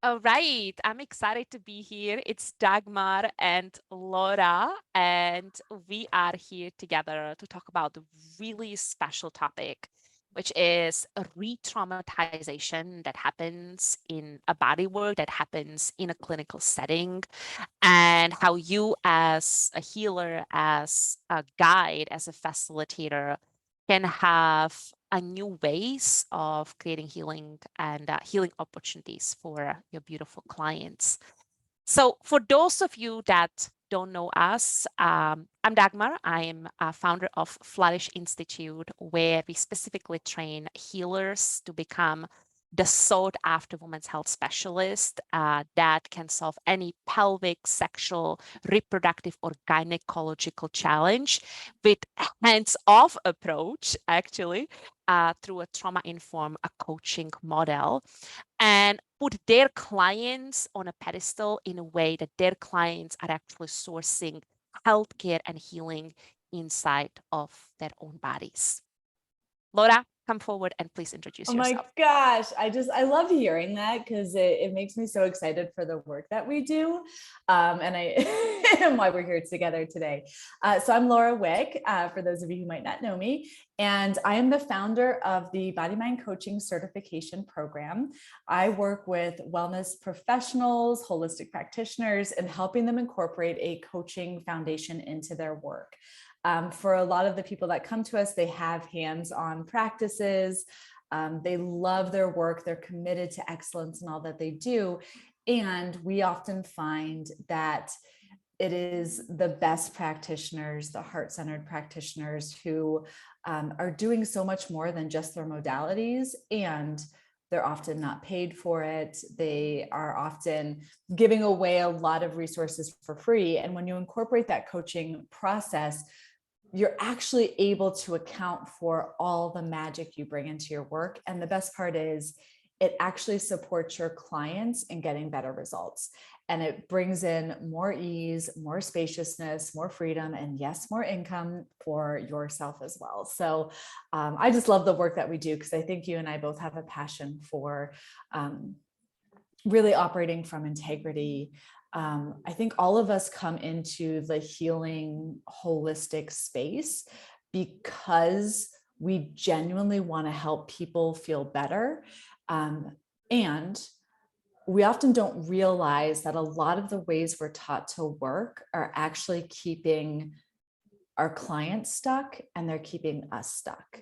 All right, I'm excited to be here. It's Dagmar and Laura, and we are here together to talk about a really special topic, which is a re-traumatization that happens in a body work, that happens in a clinical setting, and how you, as a healer, as a guide, as a facilitator, can have a new ways of creating healing and healing opportunities for your beautiful clients. So for those of you that don't know us, I'm Dagmar. I'm a founder of Flourish Institute, where we specifically train healers to become the sought after women's health specialist that can solve any pelvic, sexual, reproductive, or gynecological challenge with hands-off approach, actually, through a trauma-informed coaching model, and put their clients on a pedestal in a way that their clients are actually sourcing healthcare and healing inside of their own bodies. Laura, come forward and please introduce Oh my yourself. gosh. I love hearing that because it makes me so excited for the work that we do. And why we're here together today. So I'm Laura Wick, for those of you who might not know me, and I am the founder of the Body Mind Coaching Certification Program. I work with wellness professionals, holistic practitioners, and helping them incorporate a coaching foundation into their work. For a lot of the people that come to us, they have hands-on practices. They love their work. They're committed to excellence in all that they do. And we often find that it is the best practitioners, the heart-centered practitioners who are doing so much more than just their modalities, and they're often not paid for it. They are often giving away a lot of resources for free. And when you incorporate that coaching process, you're actually able to account for all the magic you bring into your work. And the best part is it actually supports your clients in getting better results. And it brings in more ease, more spaciousness, more freedom, and yes, more income for yourself as well. So I just love the work that we do, because I think you and I both have a passion for really operating from integrity. I think all of us come into the healing holistic space because we genuinely want to help people feel better. And we often don't realize that a lot of the ways we're taught to work are actually keeping our clients stuck, and they're keeping us stuck.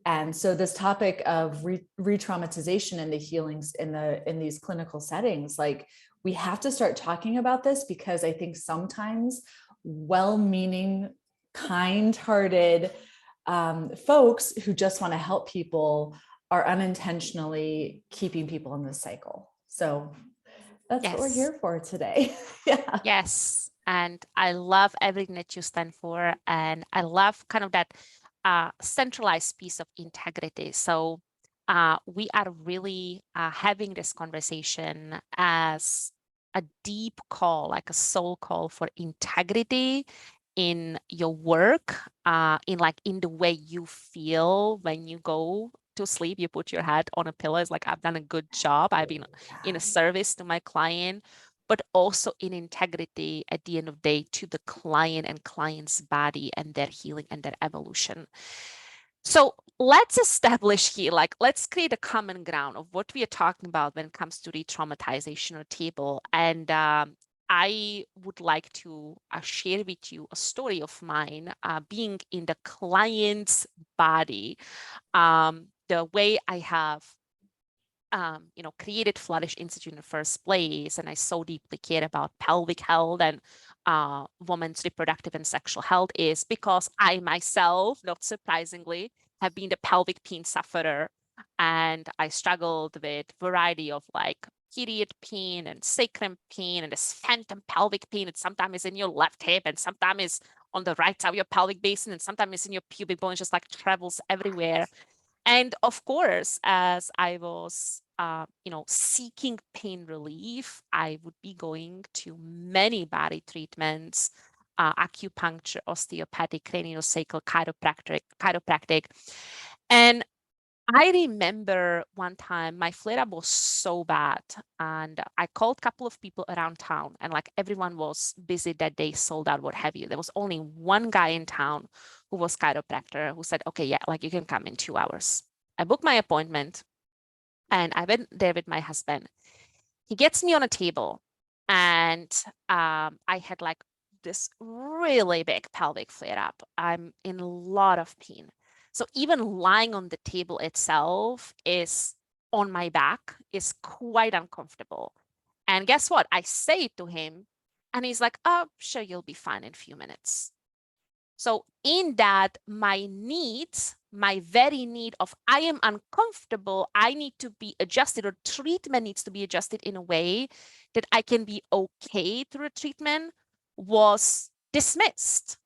And so this topic of re-traumatization and the healings in these clinical settings, like, we have to start talking about this, because I think sometimes well-meaning, kind-hearted folks who just want to help people are unintentionally keeping people in this cycle. So that's what we're Yes. here for today. Yeah. Yes. And I love everything that you stand for. And I love kind of that centralized piece of integrity. So we are really having this conversation as a deep call, like a soul call for integrity in your work, in the way you feel when you go to sleep. You put your head on a pillow. It's like, I've done a good job. I've been in a service to my client, but also in integrity at the end of the day to the client and client's body and their healing and their evolution. So let's establish here, like, let's create a common ground of what we are talking about when it comes to re-traumatization or table. And I would like to share with you a story of mine being in the client's body. The way I have created Flourish Institute in the first place, and I so deeply care about pelvic health and women's reproductive and sexual health, is because I myself, not surprisingly, have been the pelvic pain sufferer, and I struggled with variety of like period pain and sacrum pain and this phantom pelvic pain. And sometimes it's in your left hip, and sometimes it's on the right side of your pelvic basin, and sometimes it's in your pubic bone. It just like travels everywhere. And of course, as I was, seeking pain relief, I would be going to many body treatments, acupuncture, osteopathic, craniosacral, chiropractic. And I remember one time my flare-up was so bad, and I called a couple of people around town, and like everyone was busy that day, sold out, what have you. There was only one guy in town who was chiropractor who said, okay, yeah, like you can come in 2 hours. I booked my appointment and I went there with my husband. He gets me on a table, and I had like this really big pelvic flare up. I'm in a lot of pain. So even lying on the table itself is on my back is quite uncomfortable. And guess what? I say it to him, and he's like, oh, sure, you'll be fine in a few minutes. So in that, my needs, my very need of I am uncomfortable, I need to be adjusted, or treatment needs to be adjusted in a way that I can be okay through a treatment, was dismissed,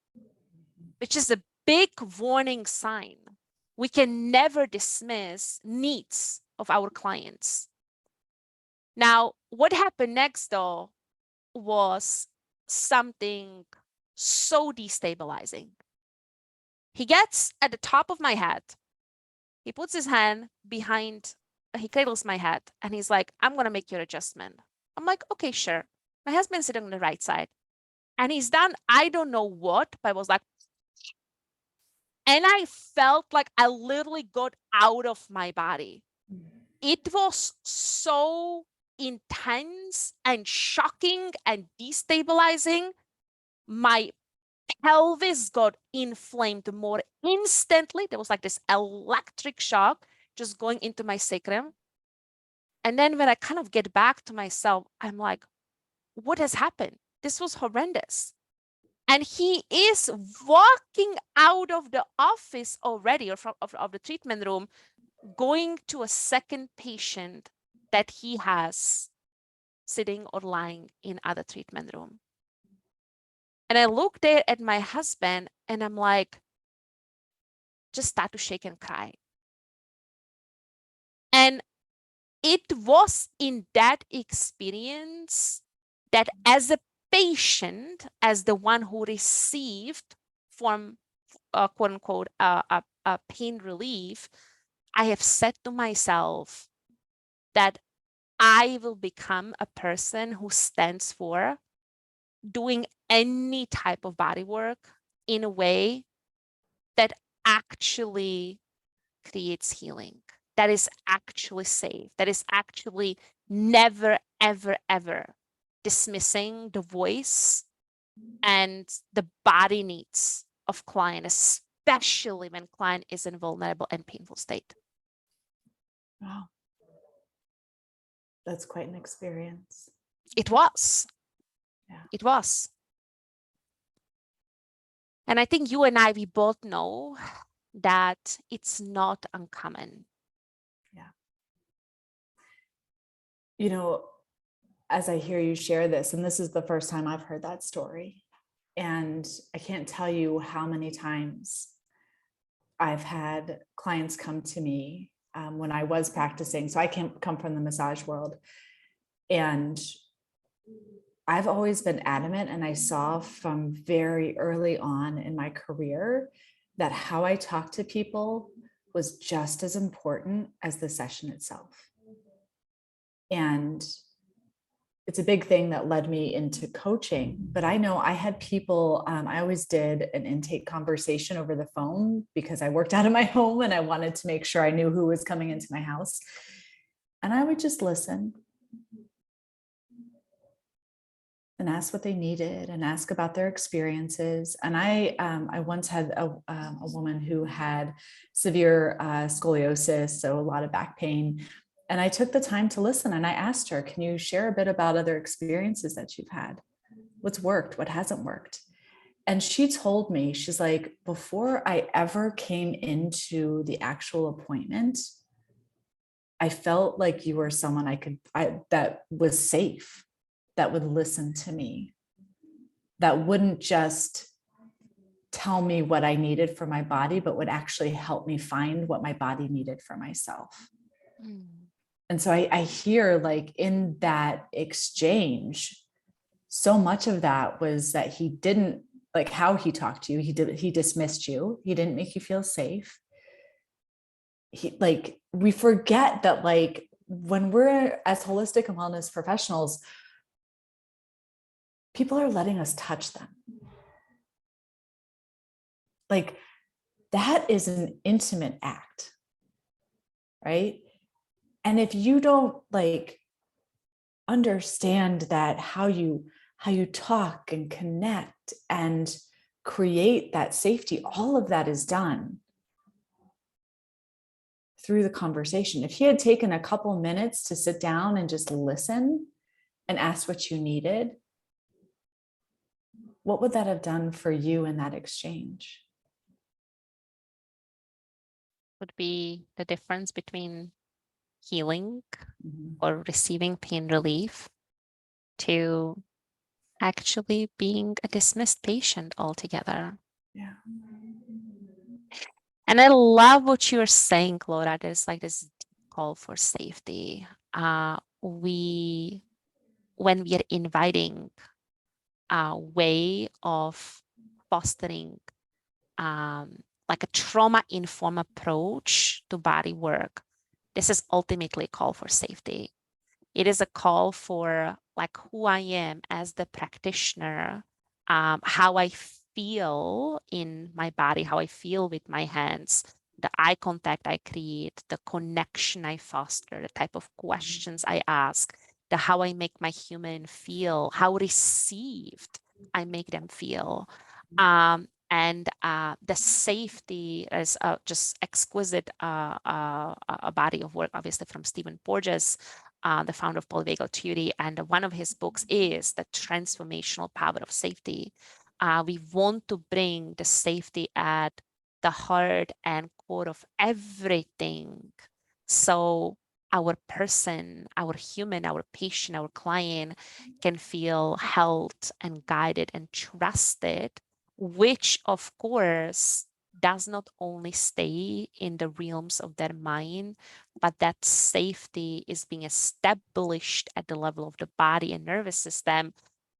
which is a big warning sign. We can never dismiss needs of our clients. Now, what happened next though was something so destabilizing. He gets at the top of my head. He puts his hand behind, he cradles my head, and he's like, I'm going to make your adjustment. I'm like, okay, sure. My husband's sitting on the right side. And he's done, I don't know what, but I was like, and I felt like I literally got out of my body. It was so intense and shocking and destabilizing. My pelvis got inflamed more instantly. There was like this electric shock just going into my sacrum. And then when I kind of get back to myself, I'm like, what has happened? This was horrendous. And he is walking out of the office already, or of the treatment room, going to a second patient that he has sitting or lying in other treatment room. And I look there at my husband and I'm like, just start to shake and cry. And it was in that experience that as a patient, as the one who received from quote unquote a pain relief, I have said to myself that I will become a person who stands for doing any type of body work in a way that actually creates healing, that is actually safe, that is actually never, ever, ever dismissing the voice and the body needs of client, especially when client is in vulnerable and painful state. Wow. That's quite an experience. It was. Yeah. It was. And I think you and I, we both know that it's not uncommon. Yeah. You know, as I hear you share this, and this is the first time I've heard that story, and I can't tell you how many times I've had clients come to me when I was practicing. So I come from the massage world, and I've always been adamant, and I saw from very early on in my career that how I talk to people was just as important as the session itself. And it's a big thing that led me into coaching. But I know I had people, I always did an intake conversation over the phone because I worked out of my home and I wanted to make sure I knew who was coming into my house. And I would just listen and ask what they needed and ask about their experiences. And I once had a woman who had severe scoliosis, so a lot of back pain. And I took the time to listen and I asked her, can you share a bit about other experiences that you've had? What's worked? What hasn't worked? And she told me, she's like, before I ever came into the actual appointment, I felt like you were someone that was safe, that would listen to me, that wouldn't just tell me what I needed for my body, but would actually help me find what my body needed for myself. Mm. And so I hear, like, in that exchange, so much of that was that he didn't, like how he talked to you, he dismissed you, he didn't make you feel safe. we forget that like when we're as holistic and wellness professionals, people are letting us touch them. Like that is an intimate act, right? And if you don't like understand that how you talk and connect and create that safety, all of that is done through the conversation. If he had taken a couple minutes to sit down and just listen and ask what you needed, what would that have done for you in that exchange? Would be the difference between healing Mm-hmm. or receiving pain relief to actually being a dismissed patient altogether. Yeah. And I love what you're saying, Laura. There's like this call for safety. When we are inviting a way of fostering like a trauma-informed approach to body work, this is ultimately a call for safety. It is a call for like who I am as the practitioner, how I feel in my body, how I feel with my hands, the eye contact I create, the connection I foster, the type of questions I ask, the how I make my human feel, how received I make them feel. And the safety is just exquisite a body of work, obviously from Stephen Porges, the founder of polyvagal theory, and one of his books is The Transformational Power of Safety. We want to bring the safety at the heart and core of everything. So our person, our human, our patient, our client can feel held and guided and trusted, which of course does not only stay in the realms of their mind, but that safety is being established at the level of the body and nervous system,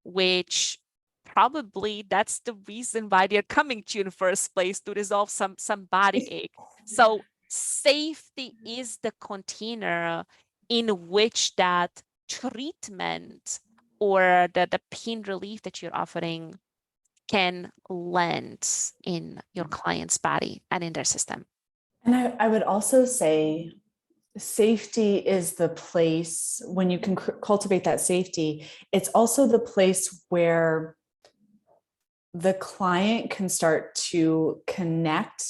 which probably that's the reason why they're coming to you in the first place, to resolve some body ache. So safety is the container in which that treatment or the pain relief that you're offering can land in your client's body and in their system. And I would also say safety is the place when you can cultivate that safety. It's also the place where the client can start to connect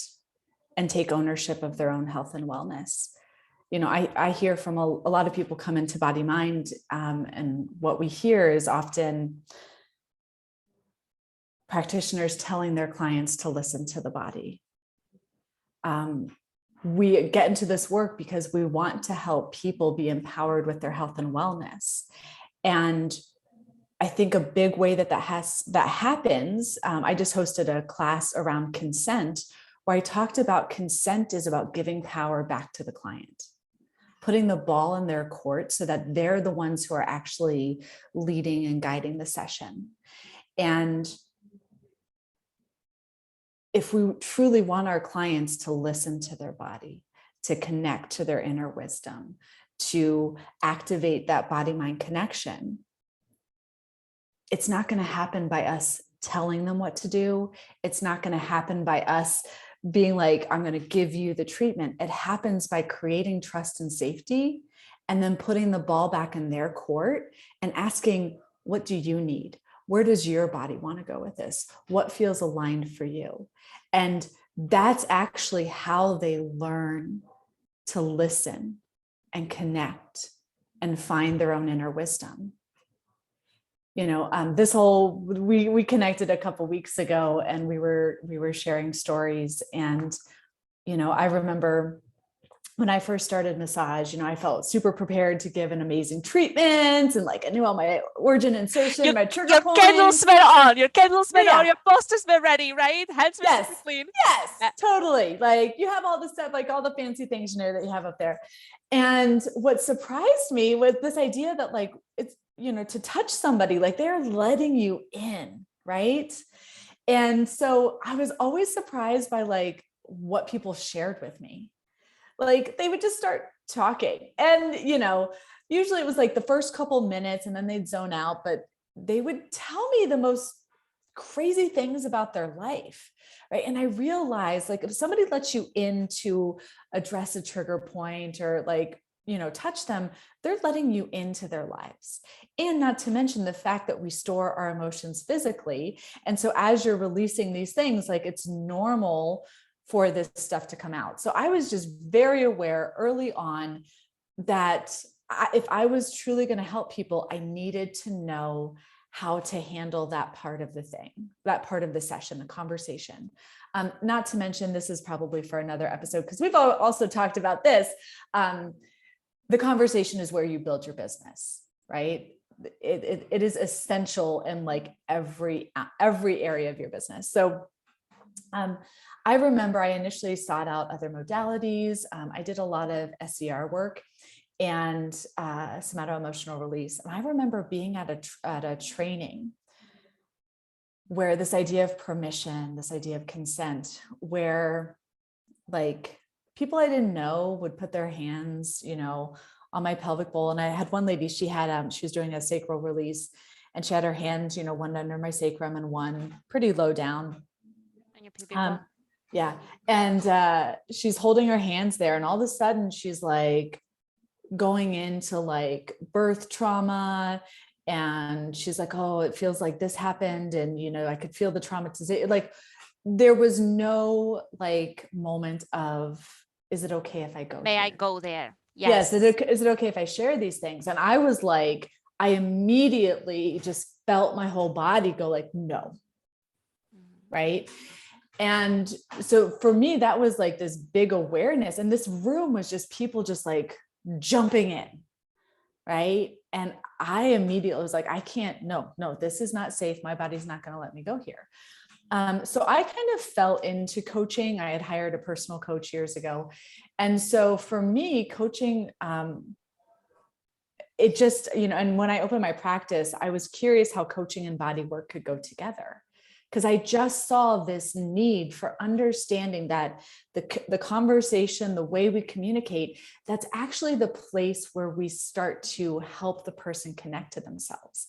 and take ownership of their own health and wellness. You know, I hear from a lot of people come into body mind, and what we hear is often practitioners telling their clients to listen to the body. We get into this work because we want to help people be empowered with their health and wellness. And I think a big way that happens, I just hosted a class around consent where I talked about consent is about giving power back to the client, putting the ball in their court so that they're the ones who are actually leading and guiding the session. And if we truly want our clients to listen to their body, to connect to their inner wisdom, to activate that body-mind connection, it's not going to happen by us telling them what to do. It's not going to happen by us being like, I'm going to give you the treatment. It happens by creating trust and safety and then putting the ball back in their court and asking, what do you need? Where does your body want to go with this? What feels aligned for you? And that's actually how they learn to listen and connect and find their own inner wisdom. You know, we connected a couple weeks ago and we were sharing stories. And, you know, I remember when I first started massage, you know, I felt super prepared to give an amazing treatment and like I knew all my origin insertion, my trigger points. Candles were on, your posters were ready, right? Hands were yes, clean. Yes, totally. Like you have all the stuff, like all the fancy things, you know, that you have up there. And what surprised me was this idea that like, it's, you know, to touch somebody, like they're letting you in, right? And so I was always surprised by like what people shared with me. like they would just start talking. And, usually it was like the first couple minutes and then they'd zone out, but they would tell me the most crazy things about their life. Right. And I realized, like, if somebody lets you in to address a trigger point or like, touch them, they're letting you into their lives. And not to mention the fact that we store our emotions physically. And so as you're releasing these things, like, it's normal for this stuff to come out. So I was just very aware early on that if I was truly going to help people, I needed to know how to handle that part of the thing, that part of the session, the conversation. Not to mention, this is probably for another episode, because we've also talked about this. The conversation is where you build your business, right? It is essential in like every area of your business. So I remember I initially sought out other modalities. I did a lot of SCR work and somato-emotional release. And I remember being at a training where this idea of permission, this idea of consent, where like people I didn't know would put their hands, on my pelvic bowl. And I had one lady, she was doing a sacral release, and she had her hands, one under my sacrum and one pretty low down. And your pubic bone. Yeah. And she's holding her hands there. And all of a sudden she's like going into like birth trauma. And she's like, oh, it feels like this happened. And, I could feel the traumatization. Like there was no like moment of, is it okay if I go May here? I go there? Yes. Is it okay if I share these things? And I was like, I immediately just felt my whole body go like, no. Right. And so for me, that was like this big awareness. And this room was just people just like jumping in. Right. And I immediately was like, I can't, no, this is not safe. My body's not going to let me go here. So I kind of fell into coaching. I had hired a personal coach years ago. And so for me, coaching, it just, and when I opened my practice, I was curious how coaching and body work could go together. Because I just saw this need for understanding that the conversation, the way we communicate, that's actually the place where we start to help the person connect to themselves.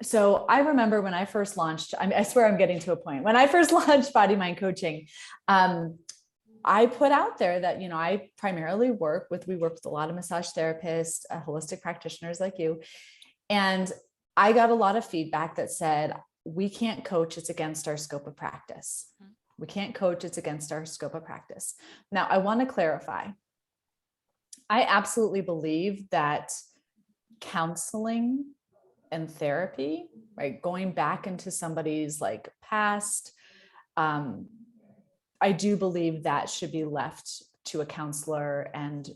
So I remember when I first launched, I swear I'm getting to a point. When I first launched Body Mind Coaching, I put out there that, I primarily work with a lot of massage therapists, holistic practitioners like you. And I got a lot of feedback that said, we can't coach, it's against our scope of practice. We can't coach, it's against our scope of practice. Now, I want to clarify. I absolutely believe that counseling and therapy, right, going back into somebody's like past, I do believe that should be left to a counselor and,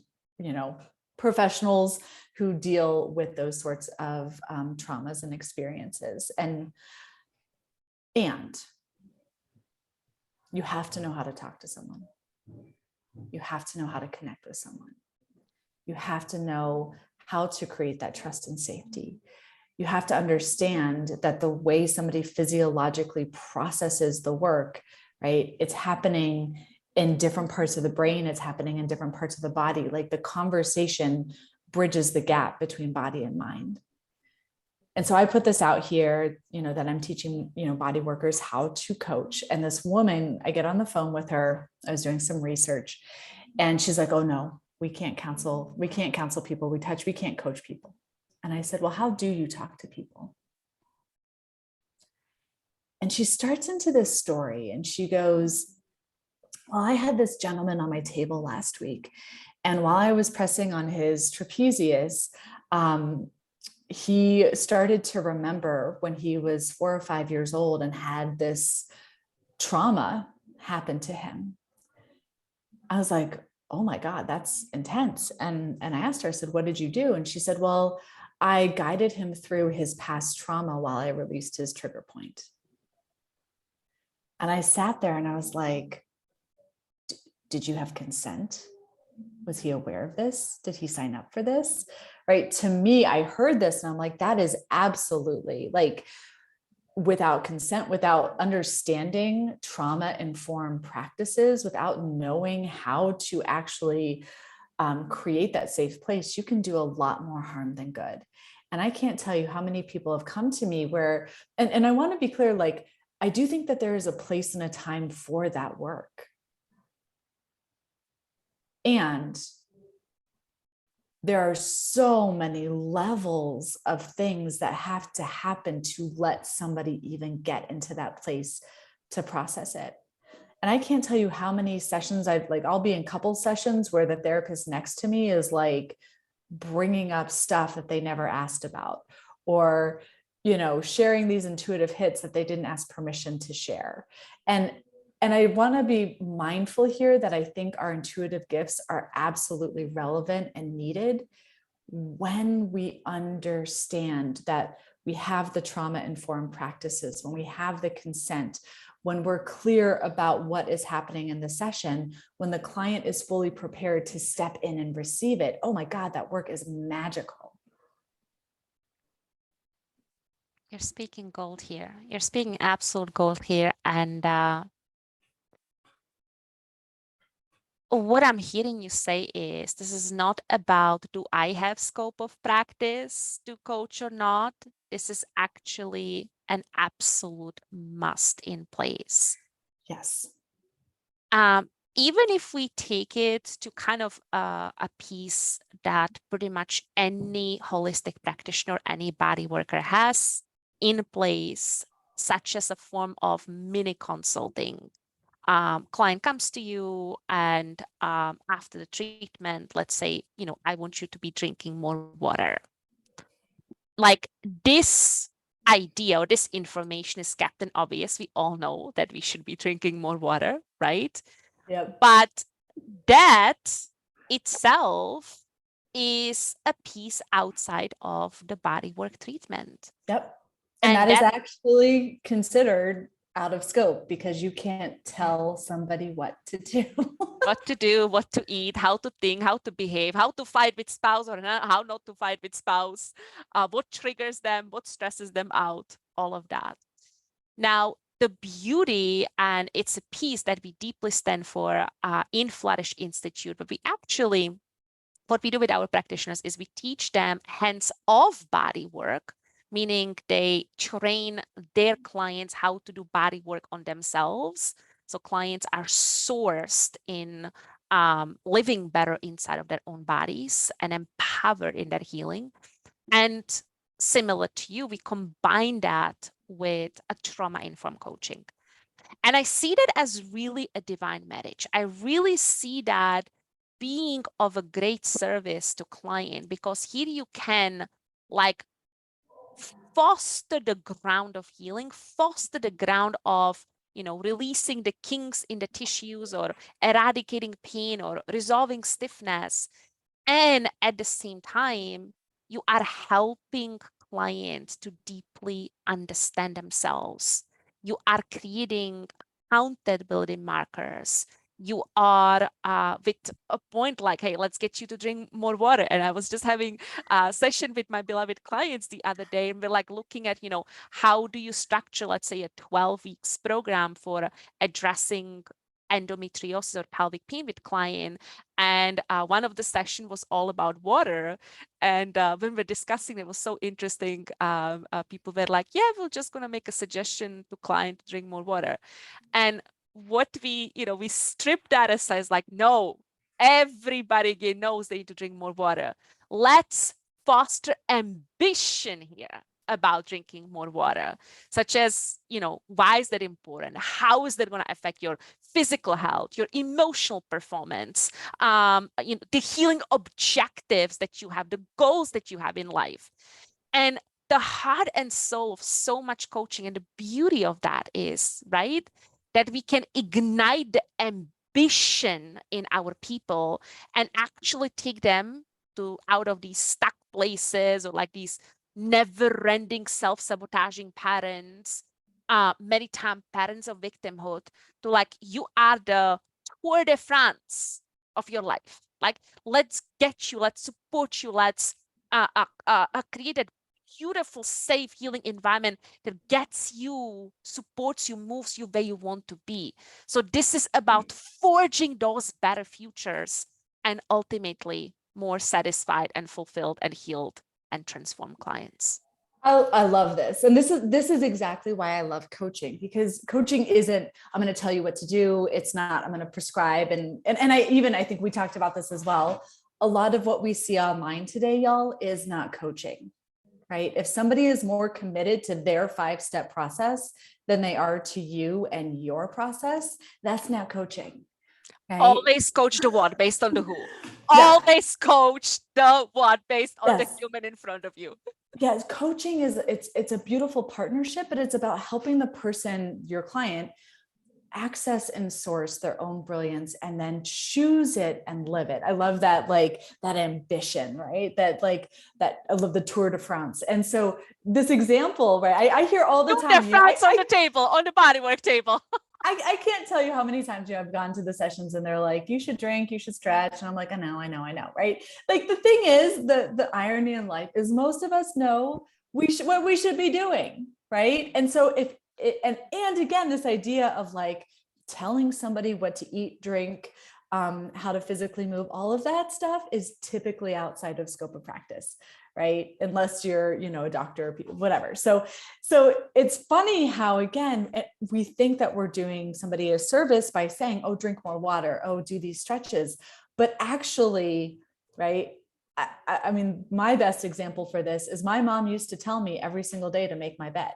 professionals who deal with those sorts of traumas and experiences. And you have to know how to talk to someone. You have to know how to connect with someone. You have to know how to create that trust and safety. You have to understand that the way somebody physiologically processes the work, right? It's happening in different parts of the brain. It's happening in different parts of the body. Like the conversation bridges the gap between body and mind. And so I put this out here, that I'm teaching, body workers how to coach. And this woman, I get on the phone with her. I was doing some research and she's like, oh no, we can't counsel. We can't counsel people. We can't coach people. And I said, well, how do you talk to people? And she starts into this story and she goes, well, I had this gentleman on my table last week. And while I was pressing on his trapezius, he started to remember when he was 4 or 5 years old and had this trauma happen to him. I was like, oh my God, that's intense. And I asked her, I said, what did you do? And she said, well, I guided him through his past trauma while I released his trigger point. And I sat there and I was like, did you have consent? Was he aware of this? Did he sign up for this? Right. To me, I heard this and I'm like, that is absolutely like, without consent, without understanding trauma-informed practices, without knowing how to actually create that safe place, you can do a lot more harm than good. And I can't tell you how many people have come to me where, and I want to be clear, like, I do think that there is a place and a time for that work. And there are so many levels of things that have to happen to let somebody even get into that place to process it. And I can't tell you how many sessions I'll be in couple sessions where the therapist next to me is like bringing up stuff that they never asked about, or, sharing these intuitive hits that they didn't ask permission to share. And I want to be mindful here that I think our intuitive gifts are absolutely relevant and needed when we understand that we have the trauma-informed practices, when we have the consent, when we're clear about what is happening in the session, when the client is fully prepared to step in and receive it. Oh my God, that work is magical. You're speaking gold here. You're speaking absolute gold here. And what I'm hearing you say is this is not about, do I have scope of practice to coach or not? This is actually an absolute must in place. Yes. Even if we take it to kind of a piece that pretty much any holistic practitioner, any body worker has in place, such as a form of mini consulting. Client comes to you and after the treatment, let's say, I want you to be drinking more water. Like this idea or this information is Captain Obvious. We all know that we should be drinking more water, right? Yep. But that itself is a piece outside of the bodywork treatment. Yep. And that is actually considered out of scope because you can't tell somebody what to do. What to do, what to eat, how to think, how to behave, how to fight with spouse or how not to fight with spouse, what triggers them, what stresses them out, all of that. Now, the beauty, and it's a piece that we deeply stand for in Flourish Institute, but what we do with our practitioners is we teach them hands-off body work, meaning they train their clients how to do body work on themselves. So clients are sourced in living better inside of their own bodies and empowered in their healing. And similar to you, we combine that with a trauma-informed coaching. And I see that as really a divine marriage. I really see that being of a great service to client, because here you can like foster the ground of healing, foster the ground of, releasing the kinks in the tissues or eradicating pain or resolving stiffness. And at the same time, you are helping clients to deeply understand themselves. You are creating accountability markers. You are with a point like, hey, let's get you to drink more water. And I was just having a session with my beloved clients the other day, and we're like looking at, how do you structure, let's say, a 12 weeks program for addressing endometriosis or pelvic pain with client. And one of the session was all about water. And when we're discussing, it was so interesting. People were like, yeah, we're just going to make a suggestion to client to drink more water. And what we strip that aside is like, no, everybody knows they need to drink more water. Let's foster ambition here about drinking more water, such as, why is that important? How is that going to affect your physical health, your emotional performance, the healing objectives that you have, the goals that you have in life? And the heart and soul of so much coaching, and the beauty of that is, right, that we can ignite the ambition in our people and actually take them to out of these stuck places or like these never-ending self-sabotaging patterns, many times patterns of victimhood, to like, you are the Tour de France of your life. Like, let's get you, let's support you, let's create a beautiful, safe, healing environment that gets you, supports you, moves you where you want to be. So this is about forging those better futures and ultimately more satisfied and fulfilled and healed and transformed clients. I love this. And this is exactly why I love coaching, because coaching isn't, I'm going to tell you what to do. It's not, I'm going to prescribe. And I think we talked about this as well. A lot of what we see online today, y'all, is not coaching, right? If somebody is more committed to their 5-step process than they are to you and your process, that's not coaching. Right? Always coach the what based on the who. Yeah. Always coach the what based on Yes. the human in front of you. Yes, coaching is it's a beautiful partnership, but it's about helping the person, your client, access and source their own brilliance and then choose it and live it. I love that, like that ambition, right? That I love the Tour de France. And so this example, right? I hear all the time, France on the table, on the bodywork table. I can't tell you how many times I've gone to the sessions and they're like, you should drink, you should stretch. And I'm like, I know, right? Like the thing is, the irony in life is most of us know what we should be doing, right? And so and again, this idea of like telling somebody what to eat, drink, how to physically move, all of that stuff is typically outside of scope of practice, right? Unless you're, a doctor, whatever. So it's funny how, again, we think that we're doing somebody a service by saying, oh, drink more water, oh, do these stretches. But actually, right? I mean, my best example for this is my mom used to tell me every single day to make my bed.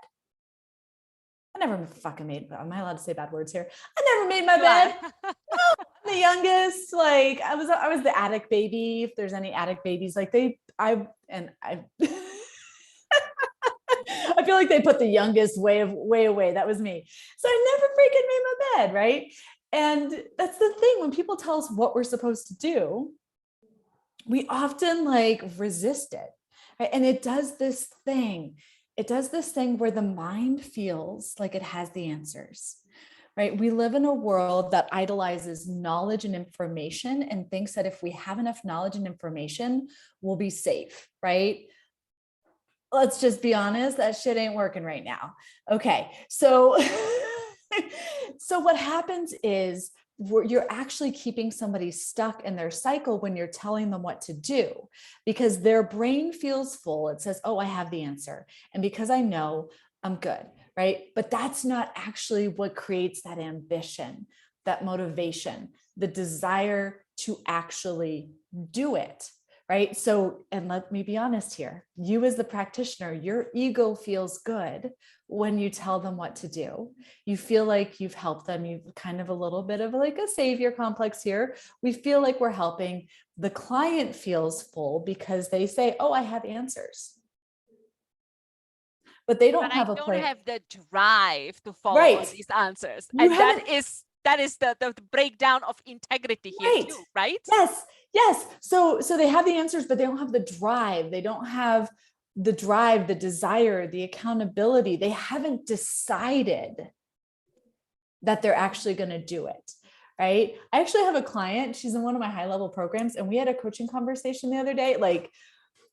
I never fucking made, am I allowed to say bad words here? I never made my bed. No, I'm the youngest. Like I was the attic baby. If there's any attic babies, like I I feel like they put the youngest way away. That was me. So I never freaking made my bed, right? And that's the thing. When people tell us what we're supposed to do, we often like resist it, right? And it does this thing. It does this thing where the mind feels like it has the answers, right? We live in a world that idolizes knowledge and information and thinks that if we have enough knowledge and information, we'll be safe, right? Let's just be honest, that shit ain't working right now. Okay, so so what happens is you're actually keeping somebody stuck in their cycle when you're telling them what to do, because their brain feels full. It says, oh, I have the answer. And because I know, I'm good, right? But that's not actually what creates that ambition, that motivation, the desire to actually do it. Right. So, and let me be honest here, you as the practitioner, your ego feels good when you tell them what to do. You feel like you've helped them. You've kind of a little bit of like a savior complex here. We feel like we're helping. The client feels full because they say, oh, I have answers. But they don't have a plan. I don't have the drive to follow Right. all these answers. And that is the breakdown of integrity here too, right? Yes. So they have the answers, but they don't have the drive. They don't have the drive, the desire, the accountability. They haven't decided that they're actually going to do it. Right. I actually have a client. She's in one of my high level programs, and we had a coaching conversation the other day.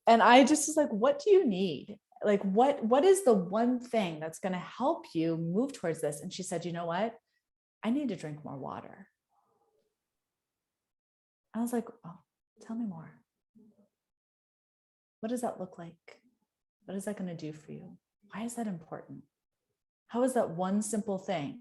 And I just was like, what do you need? Like, what is the one thing that's going to help you move towards this? And she said, you know what? I need to drink more water. I was like, oh, tell me more. What does that look like? What is that going to do for you? Why is that important? How is that one simple thing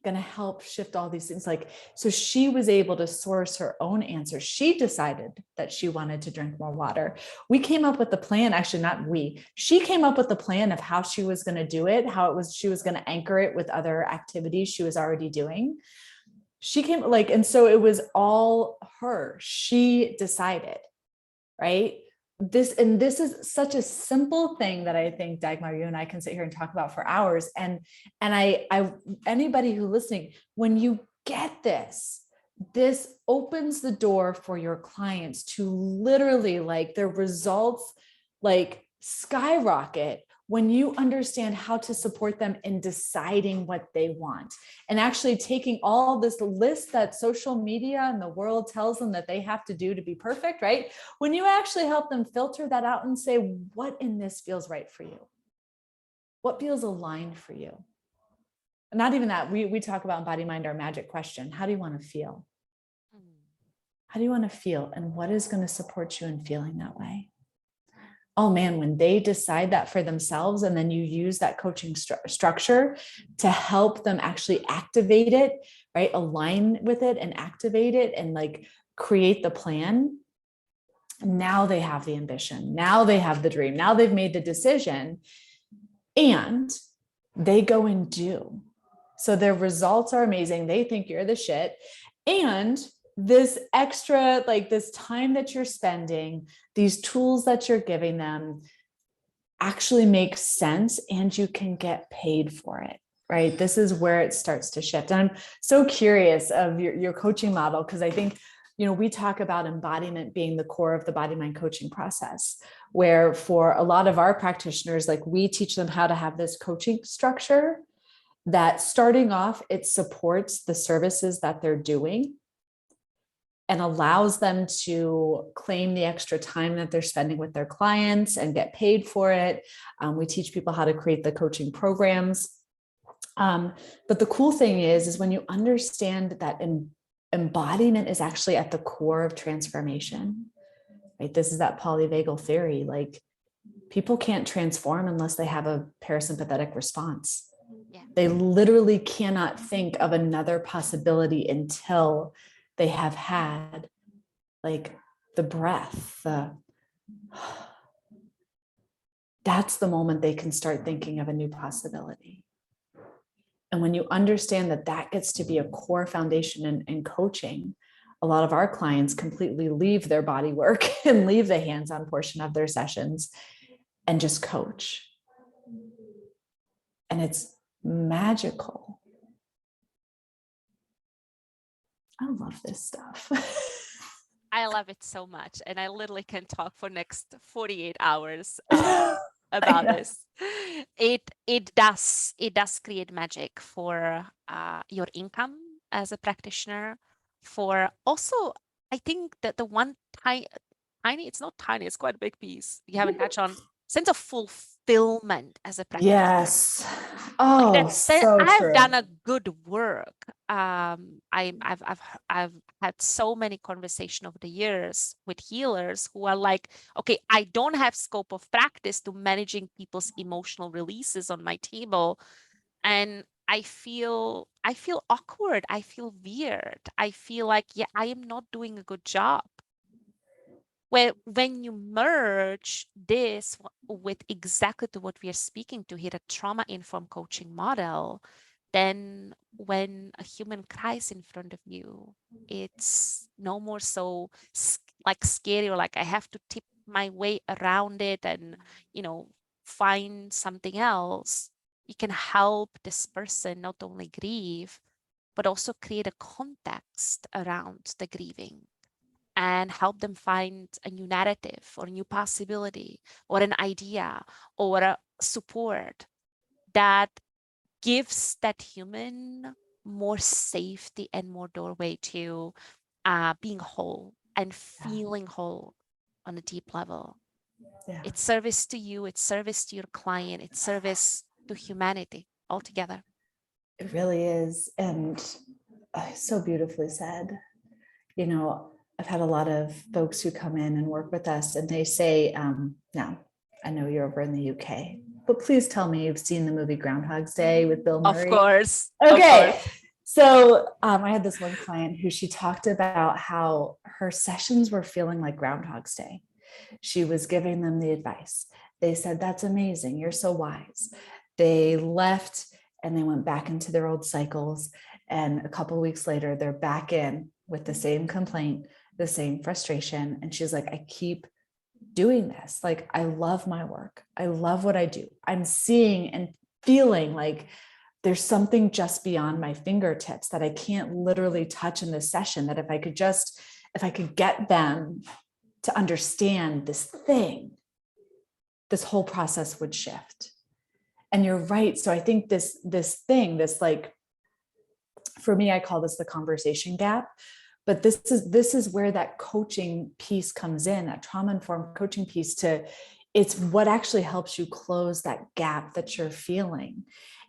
going to help shift all these things? Like, so she was able to source her own answers. She decided that she wanted to drink more water. We came up with the plan. Actually, not we. She came up with the plan of how she was going to do it, she was going to anchor it with other activities she was already doing. She came and so it was all her. She decided, right? This is such a simple thing that I think, Dagmar, you and I can sit here and talk about for hours. And I anybody who listening, when you get this opens the door for your clients to literally their results skyrocket when you understand how to support them in deciding what they want and actually taking all this list that social media and the world tells them that they have to do to be perfect, right? When you actually help them filter that out and say, what in this feels right for you? What feels aligned for you? Not even that. We talk about body, mind, our magic question. How do you want to feel? How do you want to feel? And what is going to support you in feeling that way? Oh man, when they decide that for themselves, and then you use that coaching structure to help them actually activate it, right? Align with it and activate it and like create the plan. Now they have the ambition. Now they have the dream. Now they've made the decision and they go and do. So their results are amazing. They think you're the shit. And this extra, like this time that you're spending, these tools that you're giving them actually makes sense and you can get paid for it, right? This is where it starts to shift. And I'm so curious of your coaching model, because I think, you know, we talk about embodiment being the core of the body mind coaching process, where for a lot of our practitioners, like we teach them how to have this coaching structure that starting off, it supports the services that they're doing and allows them to claim the extra time that they're spending with their clients and get paid for it. We teach people how to create the coaching programs. But the cool thing is when you understand that embodiment is actually at the core of transformation, right? This is that polyvagal theory. Like people can't transform unless they have a parasympathetic response. Yeah. They literally cannot think of another possibility until they have had like the breath, that's the moment they can start thinking of a new possibility. And when you understand that that gets to be a core foundation in coaching, a lot of our clients completely leave their body work and leave the hands-on portion of their sessions and just coach. And it's magical. I love this stuff. I love it so much. And I literally can talk for next 48 hours about this. It does create magic for your income as a practitioner. For also, I think that the one tiny, it's not tiny, it's quite a big piece you haven't touched on, sense of fulfillment as a practitioner. Yes. Oh, Like so I've true. done a good work. I've had so many conversations over the years with healers who are like, okay, I don't have scope of practice to managing people's emotional releases on my table, and I feel awkward. I feel weird. I feel like, yeah, I am not doing a good job. Well, when you merge this with exactly to what we are speaking to here, a trauma-informed coaching model, then when a human cries in front of you, it's no more so like scary or like I have to tip my way around it and, you know, find something else. You can help this person not only grieve, but also create a context around the grieving and help them find a new narrative or a new possibility or an idea or a support that gives that human more safety and more doorway to being whole and feeling whole on a deep level. Yeah. It's service to you, it's service to your client, it's service to humanity altogether. It really is. And so beautifully said. You know, I've had a lot of folks who come in and work with us and they say, now, I know you're over in the UK, but please tell me you've seen the movie Groundhog's Day with Bill Murray. Of course. Okay. Of course. So I had this one client who she talked about how her sessions were feeling like Groundhog's Day. She was giving them the advice. They said, that's amazing. You're so wise. They left and they went back into their old cycles. And a couple of weeks later, they're back in with the same complaint, the same frustration. And she's like, I keep doing this. Like, I love my work. I love what I do. I'm seeing and feeling like there's something just beyond my fingertips that I can't literally touch in this session, that if I could get them to understand this thing, this whole process would shift. And you're right. So I think this thing, this, like, for me, I call this the conversation gap. But this is where that coaching piece comes in, that trauma-informed coaching piece. It's what actually helps you close that gap that you're feeling.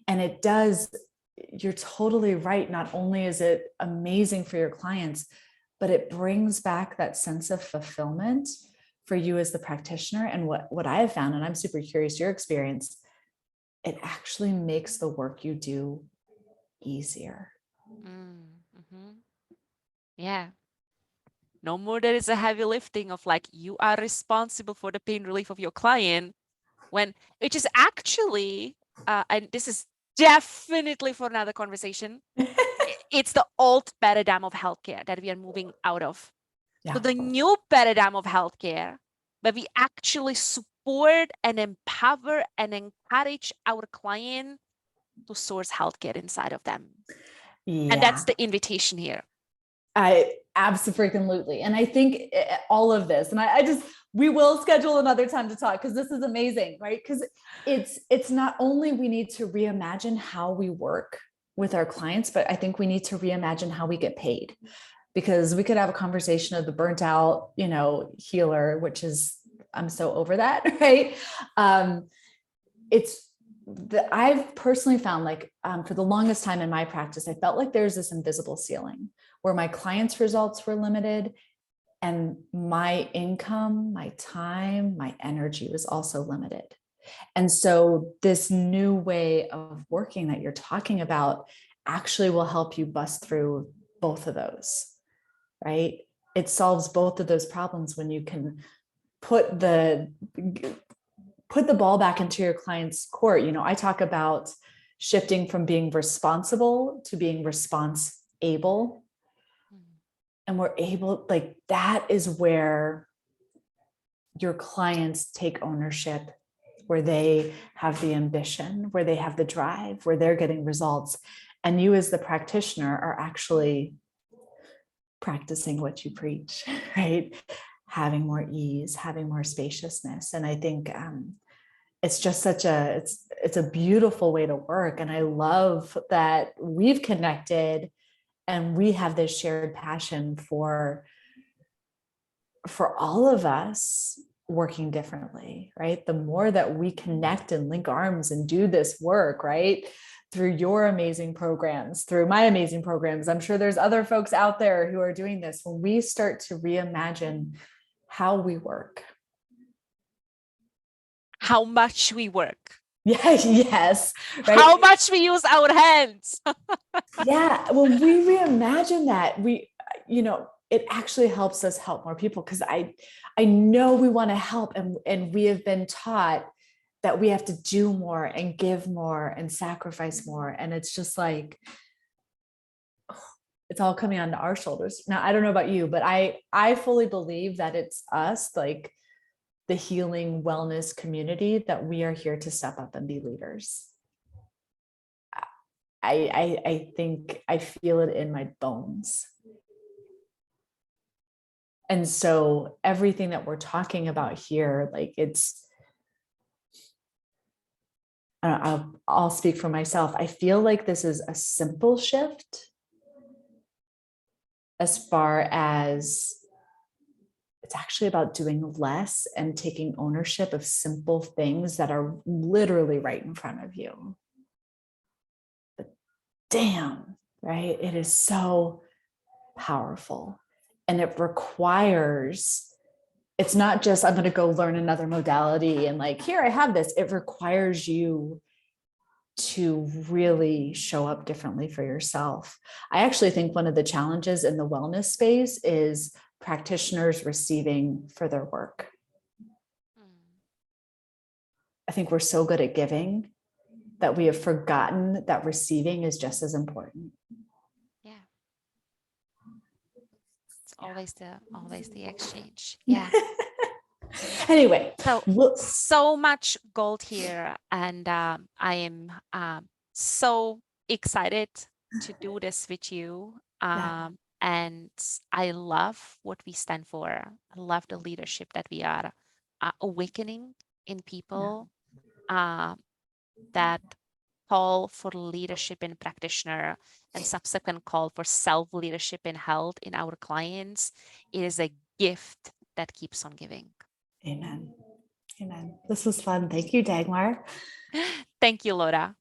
And it does, you're totally right. Not only is it amazing for your clients, but it brings back that sense of fulfillment for you as the practitioner. And what I have found, and I'm super curious your experience, it actually makes the work you do easier. Mm-hmm. Yeah. No more there is a heavy lifting of like, you are responsible for the pain relief of your client, when, which is actually, and this is definitely for another conversation, it's the old paradigm of healthcare that we are moving out of. Yeah. So the new paradigm of healthcare, where we actually support and empower and encourage our client to source healthcare inside of them. And that's the invitation here. I absolutely. And I think all of this, and we will schedule another time to talk, because this is amazing, right? Because it's not only we need to reimagine how we work with our clients, but I think we need to reimagine how we get paid, because we could have a conversation of the burnt out, healer, which is, I'm so over that, right? I've personally found, like, for the longest time in my practice, I felt like there's this invisible ceiling where my clients' results were limited, and my income, my time, my energy was also limited. And so this new way of working that you're talking about actually will help you bust through both of those, right? It solves both of those problems when you can put the ball back into your client's court. I talk about shifting from being responsible to being response-able. And we're able, like, that is where your clients take ownership, where they have the ambition, where they have the drive, where they're getting results. And you as the practitioner are actually practicing what you preach, right? Having more ease, having more spaciousness. And I think it's just it's a beautiful way to work. And I love that we've connected and we have this shared passion for all of us working differently, right? The more that we connect and link arms and do this work, right? Through your amazing programs, through my amazing programs, I'm sure there's other folks out there who are doing this. When we start to reimagine how we work, How much we work. yeah, yes, right? How much we use our hands. Yeah, when we reimagine that, it actually helps us help more people, because I know we want to help, and we have been taught that we have to do more and give more and sacrifice more, and it's just like, it's all coming onto our shoulders. Now, I don't know about you, but I fully believe that it's us, like the healing wellness community, that we are here to step up and be leaders. I think I feel it in my bones. And so everything that we're talking about here, like, I'll speak for myself. I feel like this is a simple shift as far as it's actually about doing less and taking ownership of simple things that are literally right in front of you. But damn, right? It is so powerful. And it requires, it's not just, I'm going to go learn another modality and, like, here, I have this. It requires you to really show up differently for yourself. I actually think one of the challenges in the wellness space is practitioners receiving for their work. I think we're so good at giving that we have forgotten that receiving is just as important. Yeah. It's always the exchange. Yeah. Anyway, so much gold here, and I am so excited to do this with you. And I love what we stand for. I love the leadership that we are awakening in people. that call for leadership in practitioner and subsequent call for self-leadership in health in our clients, it is a gift that keeps on giving. Amen. Amen. This was fun. Thank you, Dagmar. Thank you, Laura.